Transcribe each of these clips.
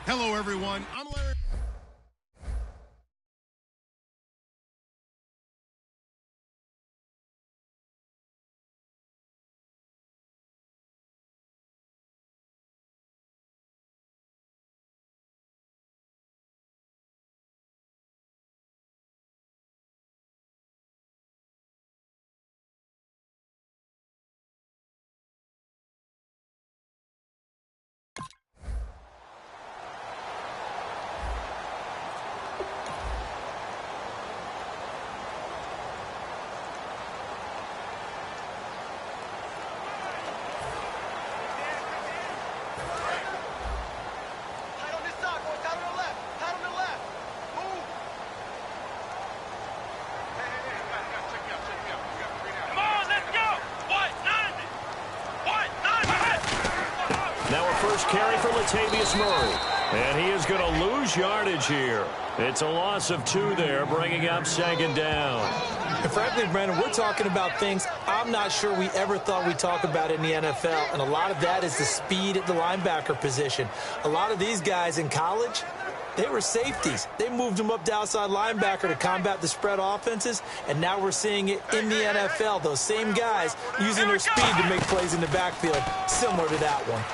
Hello, everyone. I'm Larry. First carry for Latavius Murray. And he is going to lose yardage here. It's a loss of 2 there, bringing up 2nd down. And frankly, Brandon, we're talking about things I'm not sure we ever thought we'd talk about in the NFL. And a lot of that is the speed at the linebacker position. A lot of these guys in college, they were safeties. They moved them up to outside linebacker to combat the spread offenses, and now we're seeing it in the NFL. Those same guys using their speed to make plays in the backfield, similar to that one.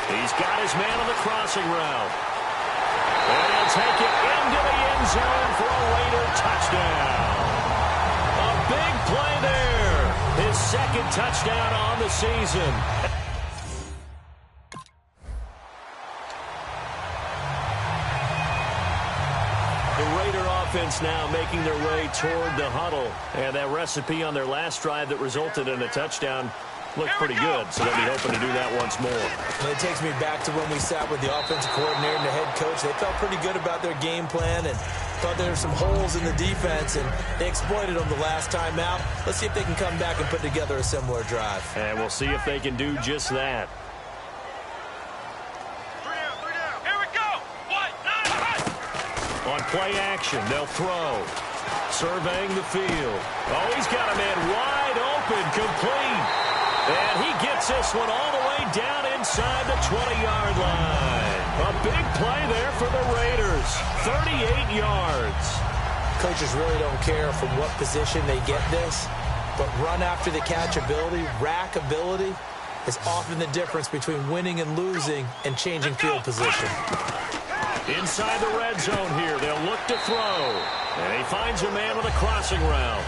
He's got his man on the crossing route. And he'll take it into the end zone for a Raider touchdown. A big play there. His 2nd touchdown on the season. The Raider offense now making their way toward the huddle. And that recipe on their last drive that resulted in a touchdown looked pretty good, so they'll be hoping to do that once more. And it takes me back to when we sat with the offensive coordinator and the head coach. They felt pretty good about their game plan and thought there were some holes in the defense, and they exploited them the last time out. Let's see if they can come back and put together a similar drive. And we'll see if they can do just that. 3 down. Here we go. 1, 9, 1. On play action, they'll throw. Surveying the field. Oh, he's got a man wide open, complete. And he gets this one all the way down inside the 20-yard line. A big play there for the Raiders. 38 yards. Coaches really don't care from what position they get this, but run after the catch ability, rack ability, is often the difference between winning and losing and changing field position. Inside the red zone here, they'll look to throw. And he finds a man on the crossing route.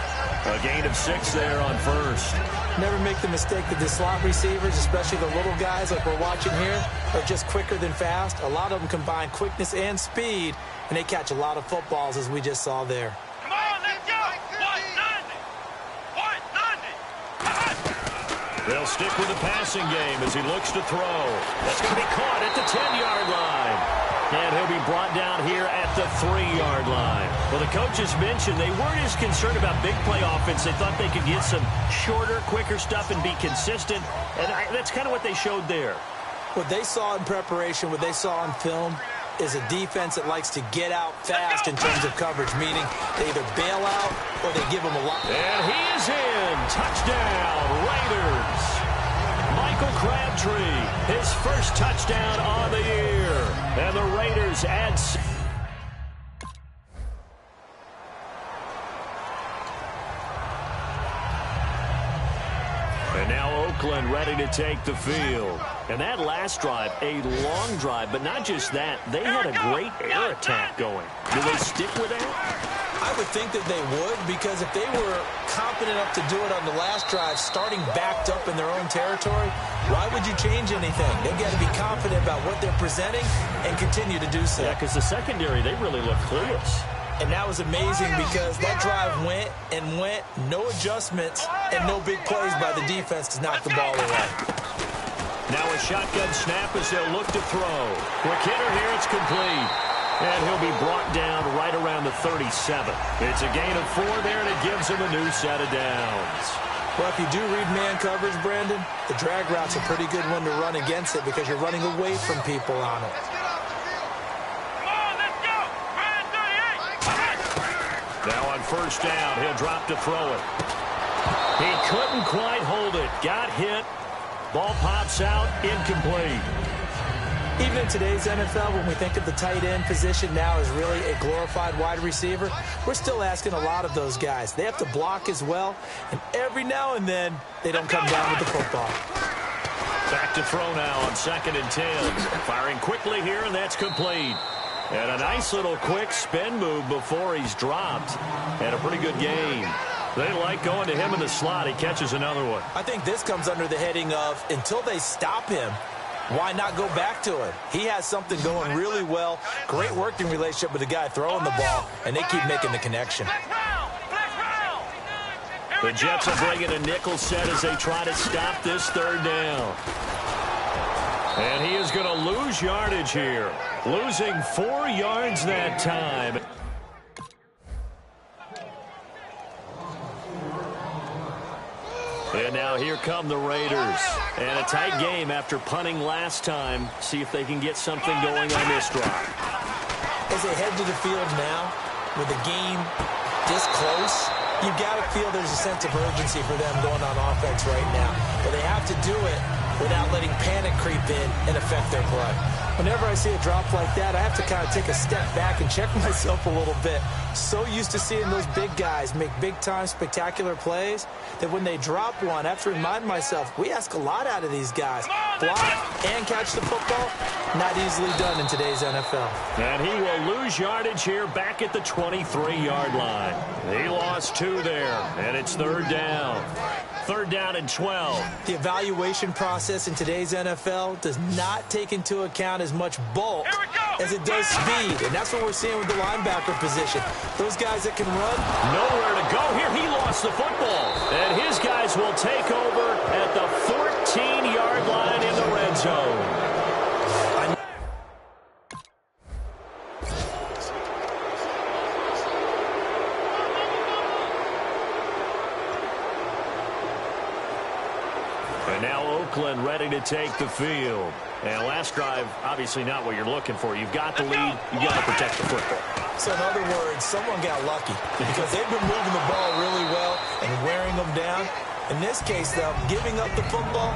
A gain of 6 there on first. Never make the mistake that the slot receivers, especially the little guys like we're watching here, are just quicker than fast. A lot of them combine quickness and speed, and they catch a lot of footballs, as we just saw there. Come on, let's go. 190. 190. They'll stick with the passing game as he looks to throw. That's going to be caught at the 10-yard line. And he'll be brought down here at the 3-yard line. Well, the coaches mentioned they weren't as concerned about big play offense. They thought they could get some shorter, quicker stuff and be consistent. And that's kind of what they showed there. What they saw in preparation, what they saw on film, is a defense that likes to get out fast in terms of coverage, meaning they either bail out or they give them a lot. And he is in. Touchdown, Raiders. Michael Crabtree, his first touchdown on the year. And the Raiders add... And now Oakland ready to take the field. And that last drive, a long drive, but not just that. They had a great air attack going. Do they stick with that? I would think that they would, because if they were confident enough to do it on the last drive, starting backed up in their own territory, why would you change anything? They've got to be confident about what they're presenting and continue to do so. Yeah, because the secondary, they really look clueless. And that was amazing because that drive went and went, no adjustments, and no big plays by the defense to knock the ball away. Now a shotgun snap as they'll look to throw. Quick hitter here, it's complete. And he'll be brought down right around the 37. It's a gain of 4 there, and it gives him a new set of downs. Well, if you do read man coverage, Brandon, the drag route's a pretty good one to run against it because you're running away from people on it. Now on first down, he'll drop to throw it. He couldn't quite hold it. Got hit. Ball pops out, incomplete. Even in today's NFL, when we think of the tight end position now as really a glorified wide receiver, we're still asking a lot of those guys. They have to block as well, and every now and then, they don't come down with the football. Back to throw now on 2nd and 10. Firing quickly here, and that's complete. And a nice little quick spin move before he's dropped. And a pretty good game. They like going to him in the slot. He catches another one. I think this comes under the heading of, until they stop him, why not go back to it? He has something going really well. Great working relationship with the guy throwing the ball, and they keep making the connection. The Jets will bring in a nickel set as they try to stop this 3rd down. And he is going to lose yardage here. Losing 4 yards that time. And now here come the Raiders. And a tight game after punting last time. See if they can get something going on this drive. As they head to the field now, with the game this close, you've got to feel there's a sense of urgency for them going on offense right now. But they have to do it without letting panic creep in and affect their play. Whenever I see a drop like that, I have to kind of take a step back and check myself a little bit. So used to seeing those big guys make big-time spectacular plays that when they drop one, I have to remind myself, we ask a lot out of these guys. Block and catch the football, not easily done in today's NFL. And he will lose yardage here back at the 23-yard line. He lost 2 there, and it's 3rd down. 3rd down and 12. The evaluation process in today's NFL does not take into account as much bulk as it does speed. And that's what we're seeing with the linebacker position. Those guys that can run. Nowhere to go here. He lost the football. And his guys will take over at the 14-yard line in the red zone. And now Oakland ready to take the field. And last drive, obviously not what you're looking for. You've got the lead. You've got to protect the football. So in other words, someone got lucky because they've been moving the ball really well and wearing them down. In this case, though, giving up the football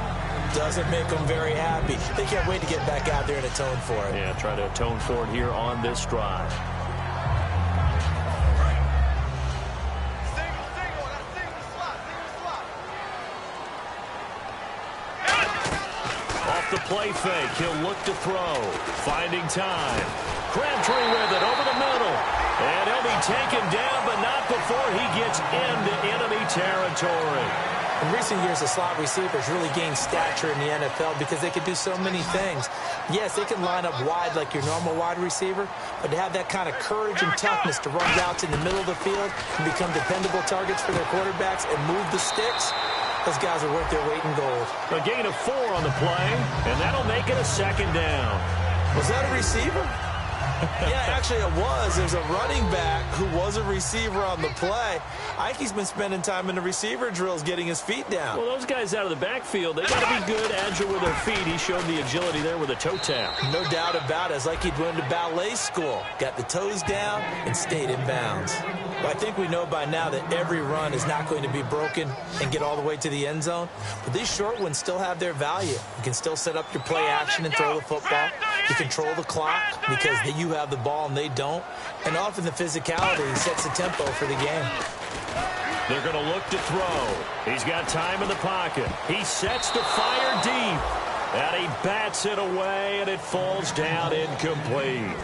doesn't make them very happy. They can't wait to get back out there and atone for it. Yeah, try to atone for it here on this drive. The play fake. He'll look to throw. Finding time. Crabtree with it over the middle. And he'll be taken down, but not before he gets into enemy territory. In recent years, the slot receivers really gained stature in the NFL because they could do so many things. Yes, they can line up wide like your normal wide receiver, but to have that kind of courage and toughness to run routes in the middle of the field and become dependable targets for their quarterbacks and move the sticks, those guys are worth their weight in gold. A gain of 4 on the play, and that'll make it a 2nd down. Was that a receiver? Yeah, actually it was. There's a running back who was a receiver on the play. Ike's been spending time in the receiver drills getting his feet down. Well, those guys out of the backfield, they got to be good, agile with their feet. He showed the agility there with a toe tap. No doubt about it. It's like he'd went to ballet school. Got the toes down and stayed in bounds. Well, I think we know by now that every run is not going to be broken and get all the way to the end zone. But these short ones still have their value. You can still set up your play action and throw the football. You control the clock because you have the ball and they don't. And often the physicality sets the tempo for the game. They're going to look to throw. He's got time in the pocket. He sets to fire deep. And he bats it away, and it falls down incomplete.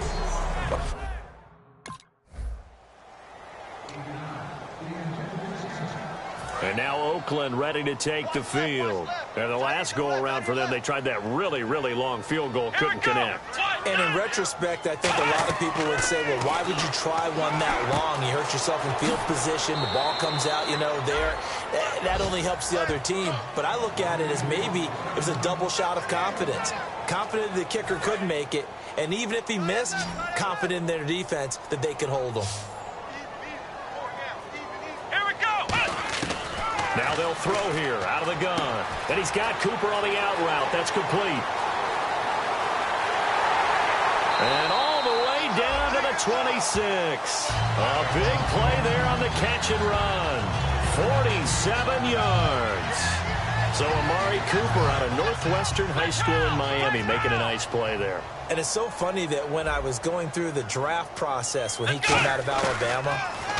And now Oakland ready to take the field. And the last go-around for them, they tried that really, really long field goal, couldn't connect. And in retrospect, I think a lot of people would say, well, why would you try one that long? You hurt yourself in field position. The ball comes out, there. That only helps the other team. But I look at it as maybe it was a double shot of confidence. Confident the kicker could make it. And even if he missed, confident in their defense that they could hold him. Now they'll throw here out of the gun. And he's got Cooper on the out route. That's complete. And all the way down to the 26. A big play there on the catch and run. 47 yards. So Amari Cooper out of Northwestern High School in Miami making a nice play there. And it's so funny that when I was going through the draft process when he came out of Alabama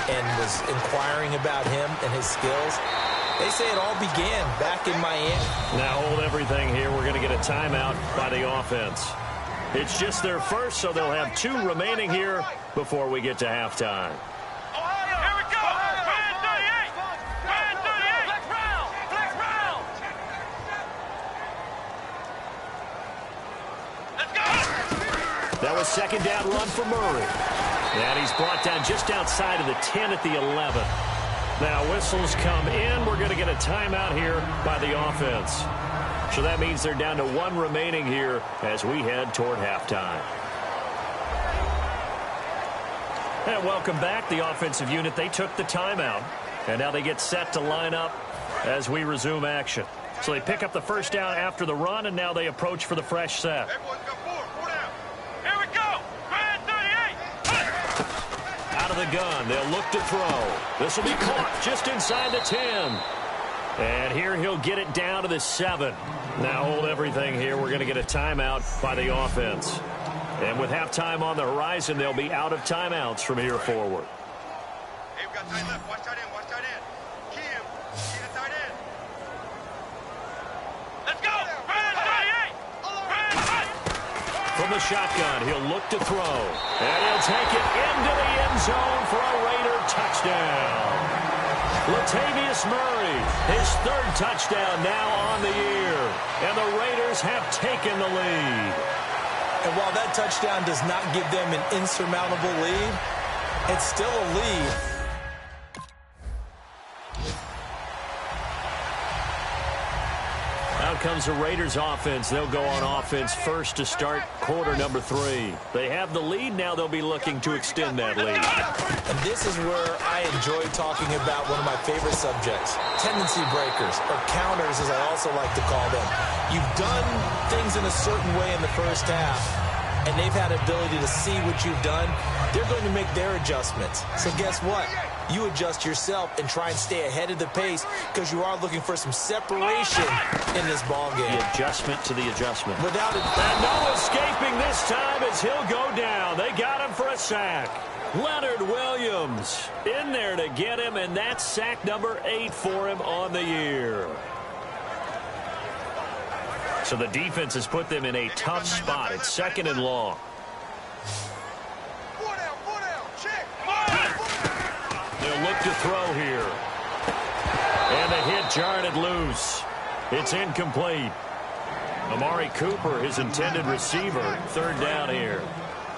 and was inquiring about him and his skills, they say it all began back in Miami. Now hold everything here. We're going to get a timeout by the offense. It's just their first, so they'll have 2 remaining here before we get to halftime. Here we go. Brand 38. Brand 38. Flex round. Flex round. Let's go. That was second down run for Murray. And he's brought down just outside of the 10 at the 11. Now whistles come in. We're going to get a timeout here by the offense. So that means they're down to 1 remaining here as we head toward halftime. And welcome back. The offensive unit, they took the timeout. And now they get set to line up as we resume action. So they pick up the first down after the run, and now they approach for the fresh set. Everyone's got 4 down. Here we go. Brand 38. Out of the gun, they'll look to throw. This will be caught just inside the 10. And here he'll get it down to the 7. Now hold everything here. We're going to get a timeout by the offense. And with halftime on the horizon, they'll be out of timeouts from here forward. Hey, we got tight left. Watch tight end. Watch tight end. Key him. Key the tight end. Let's go. Brand 38. Brand 38. From the shotgun, he'll look to throw. And he'll take it into the end zone for a Raider touchdown. Latavius Murray, his 3rd touchdown now on the year. And the Raiders have taken the lead. And while that touchdown does not give them an insurmountable lead, it's still a lead. Out comes the Raiders offense. They'll go on offense first to start quarter number 3. They have the lead. Now they'll be looking to extend that lead. And this is where I enjoy talking about one of my favorite subjects, tendency breakers, or counters as I also like to call them. You've done things in a certain way in the first half, and they've had the ability to see what you've done. They're going to make their adjustments. So guess what? You adjust yourself and try and stay ahead of the pace because you are looking for some separation in this ball game. The adjustment to the adjustment. Without it. And no escaping this time as he'll go down. They got him for a sack. Leonard Williams in there to get him, and that's sack number 8 for him on the year. So the defense has put them in a tough spot. It's 2nd and long. 4 down. Check. They'll look to throw here. And the hit jarred loose. It's incomplete. Amari Cooper, his intended receiver, 3rd down here.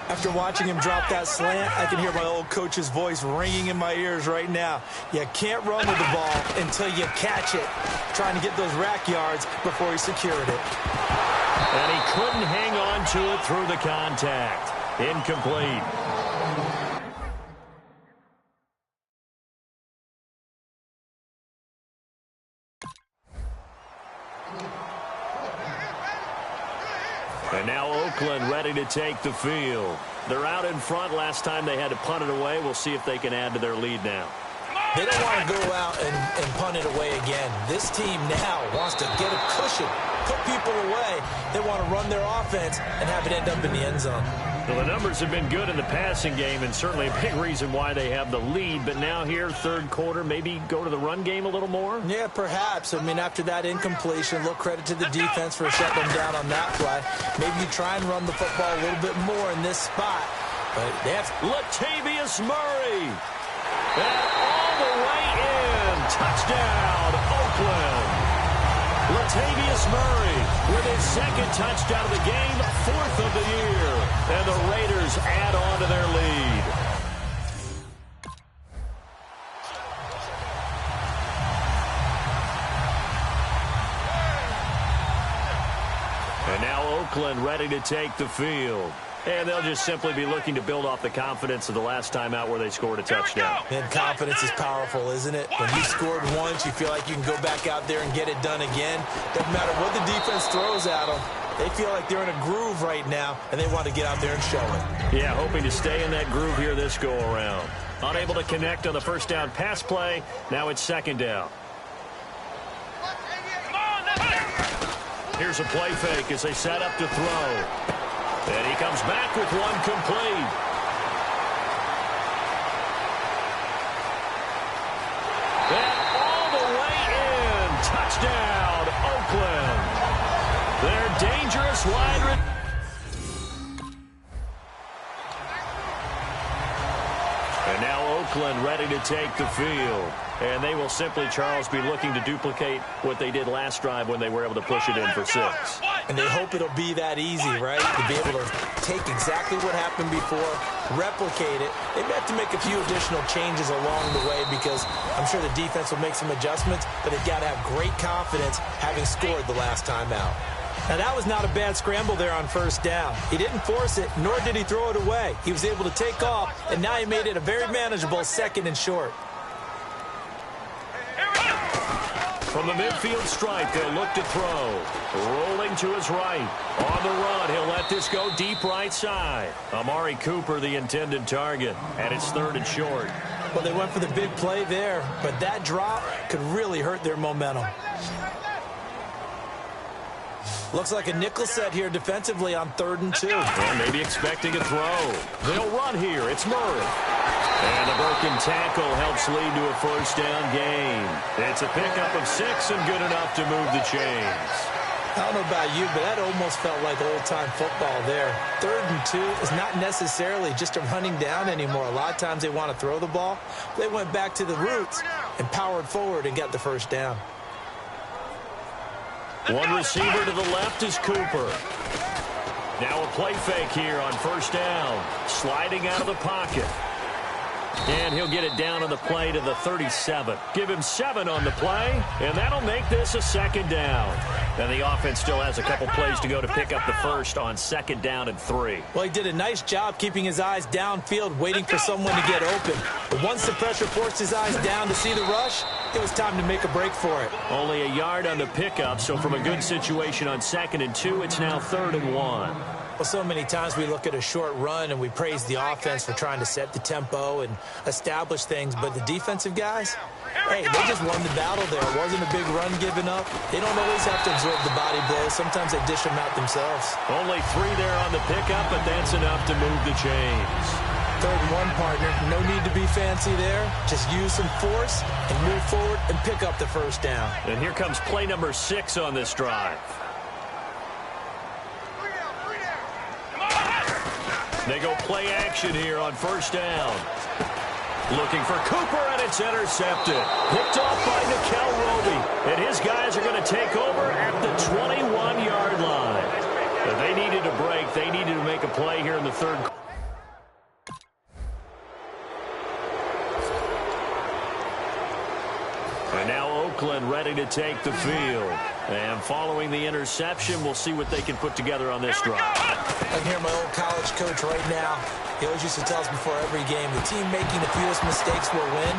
After watching him drop that slant, I can hear my old coach's voice ringing in my ears right now. You can't run with the ball until you catch it. Trying to get those rack yards before he secured it. And he couldn't hang on to it through the contact. Incomplete. And now Oakland ready to take the field. They're out in front. Last time they had to punt it away. We'll see if they can add to their lead now. They don't want to go out and punt it away again. This team now wants to get a cushion, put people away. They want to run their offense and have it end up in the end zone. Well, the numbers have been good in the passing game and certainly a big reason why they have the lead. But now here, 3rd quarter, maybe go to the run game a little more? Yeah, perhaps. I mean, after that incompletion, a little credit to the defense for shutting them down on that play. Maybe you try and run the football a little bit more in this spot. But they have Latavius Murray. And all the way in. Touchdown, Oakland. Latavius Murray with his 2nd touchdown of the game, 4th of the year. And the Raiders add on to their lead. And now Oakland ready to take the field. And they'll just simply be looking to build off the confidence of the last time out where they scored a touchdown. And confidence is powerful, isn't it? When you scored once, you feel like you can go back out there and get it done again. Doesn't matter what the defense throws at them. They feel like they're in a groove right now, and they want to get out there and show it. Yeah, hoping to stay in that groove here this go-around. Unable to connect on the first down pass play. Now it's 2nd down. Come on, let's Here's a play fake as they set up to throw. And he comes back with one complete. And all the way in. Touchdown, Oakland. Their dangerous wide receiver. And now Oakland ready to take the field. And they will simply, Charles, be looking to duplicate what they did last drive when they were able to push it in for 6. And they hope it'll be that easy, right? To be able to take exactly what happened before, replicate it. They may have to make a few additional changes along the way because I'm sure the defense will make some adjustments, but they've got to have great confidence having scored the last time out. Now, that was not a bad scramble there on first down. He didn't force it, nor did he throw it away. He was able to take off, and now he made it a very manageable 2nd and short. From the midfield stripe, they'll look to throw. Rolling to his right. On the run, he'll let this go deep right side. Amari Cooper, the intended target, and it's 3rd and short. Well, they went for the big play there, but that drop could really hurt their momentum. Looks like a nickel set here defensively on 3rd and 2. Well, maybe expecting a throw. They'll run here. It's Murray. And the broken tackle helps lead to a 1st down gain. It's a pickup of 6 and good enough to move the chains. I don't know about you, but that almost felt like old-time football there. 3rd and 2 is not necessarily just a running down anymore. A lot of times they want to throw the ball. They went back to the roots and powered forward and got the 1st down. One receiver to the left is Cooper. Now a play fake here on 1st down. Sliding out of the pocket. And he'll get it down on the play to the 37. Give him 7 on the play, and that'll make this a 2nd down. And the offense still has a couple plays to go to pick up the 1st on 2nd down and 3. Well, he did a nice job keeping his eyes downfield, waiting for someone to get open. But once the pressure forced his eyes down to see the rush, it was time to make a break for it. Only a yard on the pickup, so from a good situation on 2nd and 2, it's now 3rd and 1. Well, so many times we look at a short run and we praise the offense for trying to set the tempo and establish things, but the defensive guys, hey, they just won the battle there. It wasn't a big run given up. They don't always have to absorb the body blows. Sometimes they dish them out themselves. Only 3 there on the pickup, but that's enough to move the chains. 3rd and 1, partner. No need to be fancy there. Just use some force and move forward and pick up the 1st down. And here comes play number 6 on this drive. They go play action here on 1st down. Looking for Cooper, and it's intercepted. Picked off by Nikel Roby. And his guys are going to take over at the 21-yard line. They needed a break. They needed to make a play here in the 3rd quarter. And now Oakland ready to take the field. And following the interception, we'll see what they can put together on this drive. I can hear my old college coach right now. He always used to tell us before every game, the team making the fewest mistakes will win.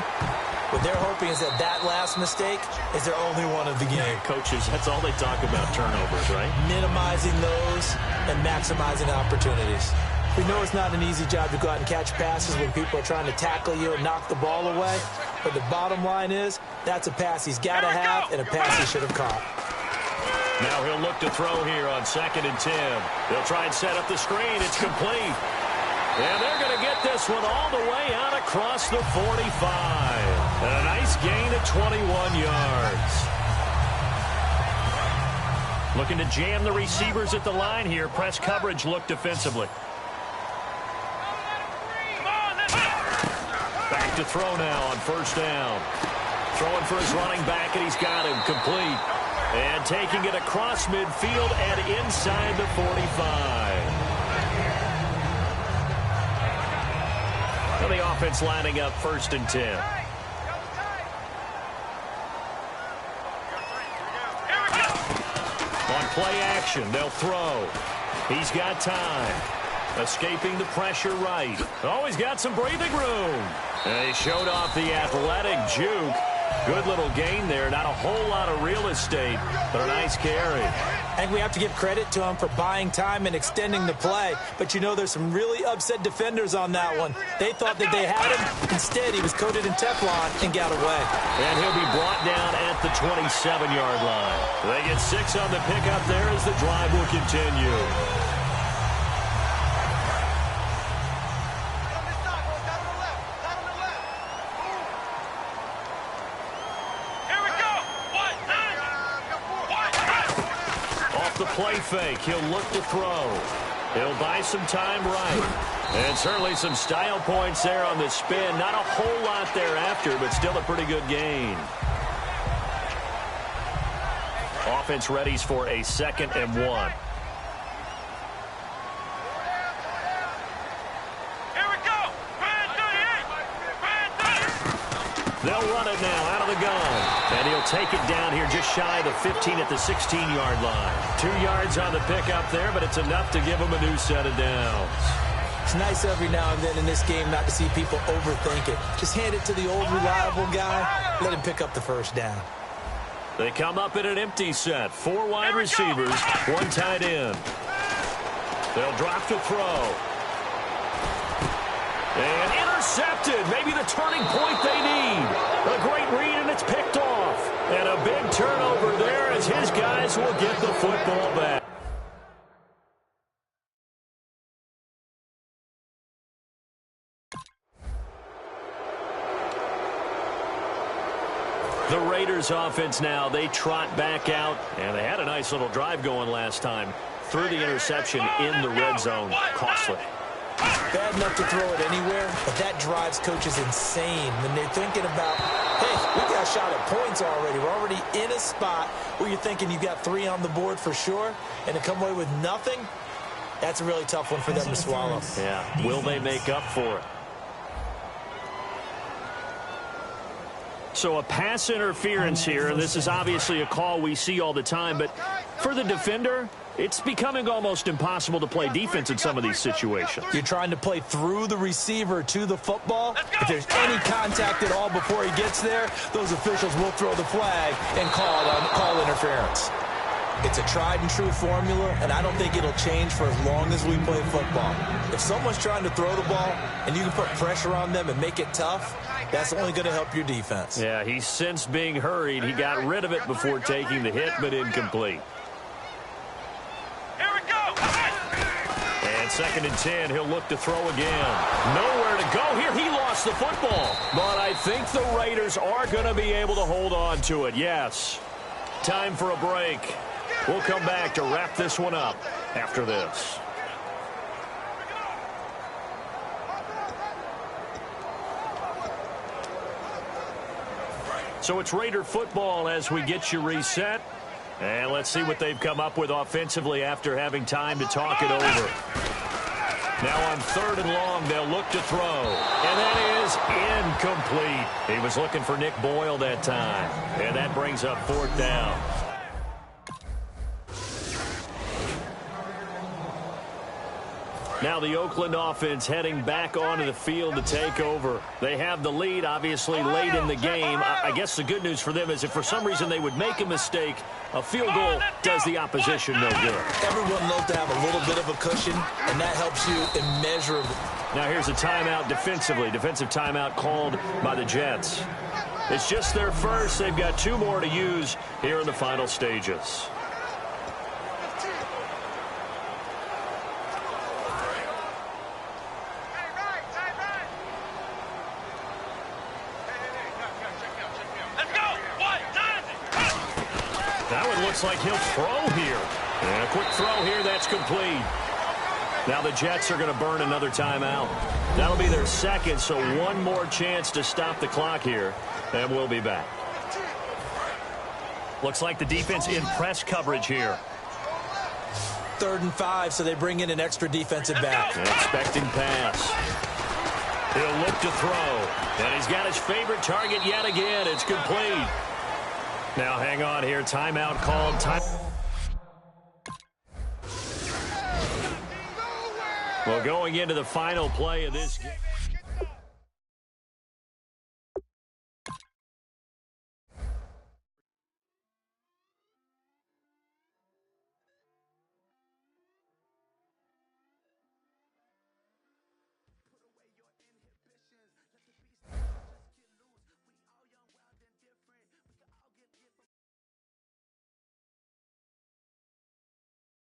What they're hoping is that that last mistake is their only one of the game. Coaches, that's all they talk about, turnovers, right? Minimizing those and maximizing opportunities. We know it's not an easy job to go out and catch passes when people are trying to tackle you and knock the ball away. But the bottom line is, that's a pass he's got to have and a pass he should have caught. Now he'll look to throw here on 2nd and 10. They'll try and set up the screen. It's complete. And they're going to get this one all the way out across the 45. And a nice gain of 21 yards. Looking to jam the receivers at the line here. Press coverage look defensively. Back to throw now on 1st down. Throwing for his running back, and he's got him complete. And taking it across midfield and inside the 45. The offense lining up 1st and 10. On play action, they'll throw. He's got time. Escaping the pressure right. Always got some breathing room. And he showed off the athletic juke. Good little gain there. Not a whole lot of real estate, but a nice carry. I think we have to give credit to him for buying time and extending the play. But, you know, there's some really upset defenders on that one. They thought that they had him. Instead, he was coated in Teflon and got away. And he'll be brought down at the 27-yard line. They get 6 on the pickup there as the drive will continue. The play fake. He'll look to throw. He'll buy some time right. And certainly some style points there on the spin. Not a whole lot thereafter, but still a pretty good gain. Offense readies for a 2nd and 1. They'll run it now out of the gun. And he'll take it down here just shy of the 15 at the 16-yard line. 2 yards on the pickup there, but it's enough to give him a new set of downs. It's nice every now and then in this game not to see people overthink it. Just hand it to the old reliable guy. Let him pick up the first down. They come up in an empty set. 4 wide receivers, 1 tight end. They'll drop to throw. And intercepted. Maybe the turning point they need. A great read, and it's picked off. And a big turnover there as his guys will get the football back. The Raiders offense now, they trot back out. And they had a nice little drive going last time. Threw the interception in the red zone. Costly. Bad enough to throw it anywhere, but that drives coaches insane when they're thinking about, hey, we got a shot at points already. We're already in a spot where you're thinking you got 3 on the board for sure, and to come away with nothing, that's a really tough one for them to swallow. Yeah, will they make up for it? So a pass interference here, and this is obviously a call we see all the time, but for the defender, it's becoming almost impossible to play defense in some of these situations. You're trying to play through the receiver to the football. If there's any contact at all before he gets there, those officials will throw the flag and call interference. It's a tried and true formula, and I don't think it'll change for as long as we play football. If someone's trying to throw the ball and you can put pressure on them and make it tough, that's only going to help your defense. Yeah, he sensed being hurried. He got rid of it before taking the hit, but incomplete. And 2nd and 10, he'll look to throw again. Nowhere to go here. He lost the football. But I think the Raiders are going to be able to hold on to it, yes. Time for a break. We'll come back to wrap this one up after this. So it's Raider football as we get you reset. And let's see what they've come up with offensively after having time to talk it over. Now on 3rd and long, they'll look to throw. And that is incomplete. He was looking for Nick Boyle that time. And that brings up 4th down. Now the Oakland offense heading back onto the field to take over. They have the lead, obviously, late in the game. I guess the good news for them is if for some reason they would make a mistake, a field goal does the opposition no good. Everyone loves to have a little bit of a cushion, and that helps you immeasurably. Now here's a timeout defensively. Defensive timeout called by the Jets. It's just their first. They've got 2 more to use here in the final stages. Looks like he'll throw here. And a quick throw here, that's complete. Now the Jets are going to burn another timeout. That'll be their 2nd, so 1 more chance to stop the clock here. And we'll be back. Looks like the defense in press coverage here. 3rd and 5, so they bring in an extra defensive back. An expecting pass. He'll look to throw. And he's got his favorite target yet again. It's complete. Now hang on here. Timeout called. Well, going into the final play of this game.